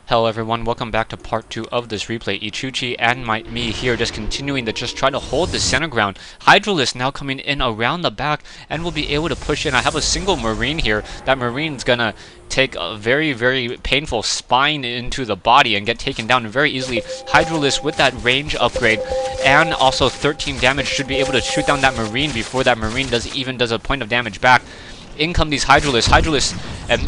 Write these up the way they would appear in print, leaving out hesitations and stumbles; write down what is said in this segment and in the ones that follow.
Hello everyone, welcome back to part 2 of this replay. Echuchee and me here just continuing to just try to hold the center ground. Hydralisk now coming in around the back and will be able to push in. I have a single Marine here. That Marine's gonna take a very painful spine into the body and get taken down very easily. Hydralisk with that range upgrade and also 13 damage should be able to shoot down that Marine before that Marine does a point of damage back. In come these Hydralisks.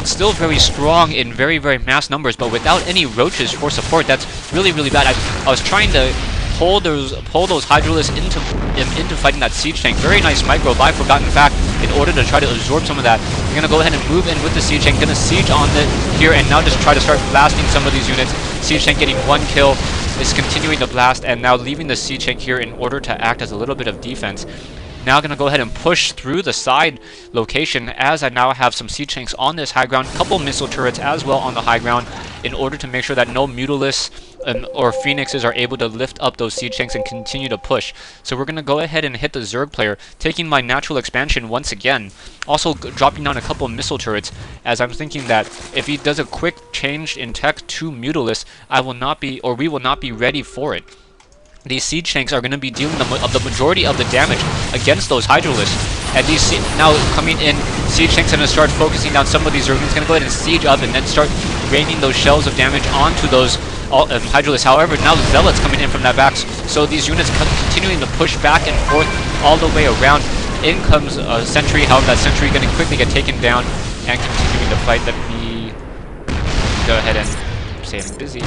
Still very strong in very mass numbers, but without any roaches for support. That's really bad. I was trying to pull those Hydralisks into fighting that siege tank. Very nice micro by ForgottenFac in order to try to absorb some of that. We're gonna go ahead and move in with the siege tank. Gonna siege on it here and now just try to start blasting some of these units. Siege tank getting one kill. Is continuing to blast and now leaving the siege tank here in order to act as a little bit of defense. Now going to go ahead and push through the side location as I now have some siege tanks on this high ground, couple missile turrets as well on the high ground in order to make sure that no Mutalisks or Phoenixes are able to lift up those siege tanks and continue to push. So we're going to go ahead and hit the Zerg player, taking my natural expansion once again. Also dropping down a couple missile turrets as I'm thinking that if he does a quick change in tech to Mutalisks, we will not be ready for it. These siege tanks are going to be dealing the majority of the damage against those Hydralisks. And these now coming in, siege tanks are going to start focusing down some of these Zerglings. Going to go ahead and siege up and then start raining those shells of damage onto those Hydralisks. However, now the Zealots coming in from that back, so these units continuing to push back and forth all the way around. In comes a Sentry. However, that Sentry going to quickly get taken down and continuing to fight. Let me go ahead and say I'm busy.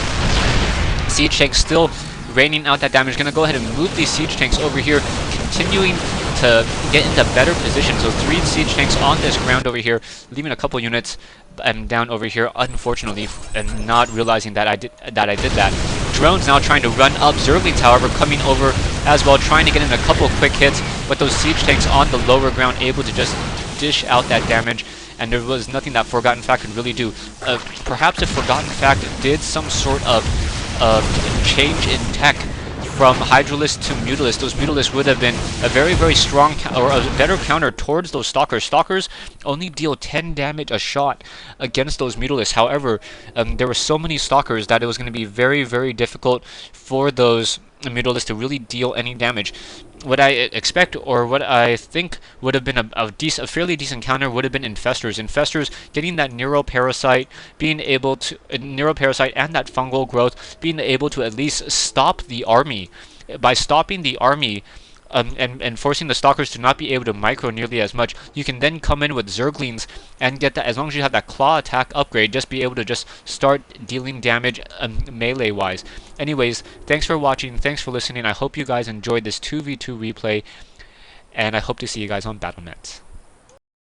Siege tanks still raining out that damage. Gonna go ahead and move these siege tanks over here, continuing to get into better position. So 3 siege tanks on this ground over here, leaving a couple units down over here, unfortunately, and not realizing that I did that. Drones now trying to run up. Zerglings, however, coming over as well, trying to get in a couple quick hits, but those siege tanks on the lower ground able to just dish out that damage. And there was nothing that ForgottenFac could really do. Perhaps if ForgottenFac did some sort of change in tech from Hydralisk to Mutalisk, those Mutalisks would have been a very strong or a better counter towards those Stalkers. Stalkers only deal 10 damage a shot against those Mutalisks. However, there were so many Stalkers that it was going to be very difficult for those Mutalisks to really deal any damage. What I expect, or what I think would have been a fairly decent counter would have been Infestors. Infestors getting that Neuroparasite, being able to Neuroparasite and that fungal growth, being able to at least stop the army. By stopping the army and forcing the Stalkers to not be able to micro nearly as much, you can then come in with Zerglings and get that, as long as you have that claw attack upgrade, just be able to just start dealing damage melee wise. Anyways, thanks for watching, thanks for listening. I hope you guys enjoyed this 2v2 replay, and I hope to see you guys on Battle.net.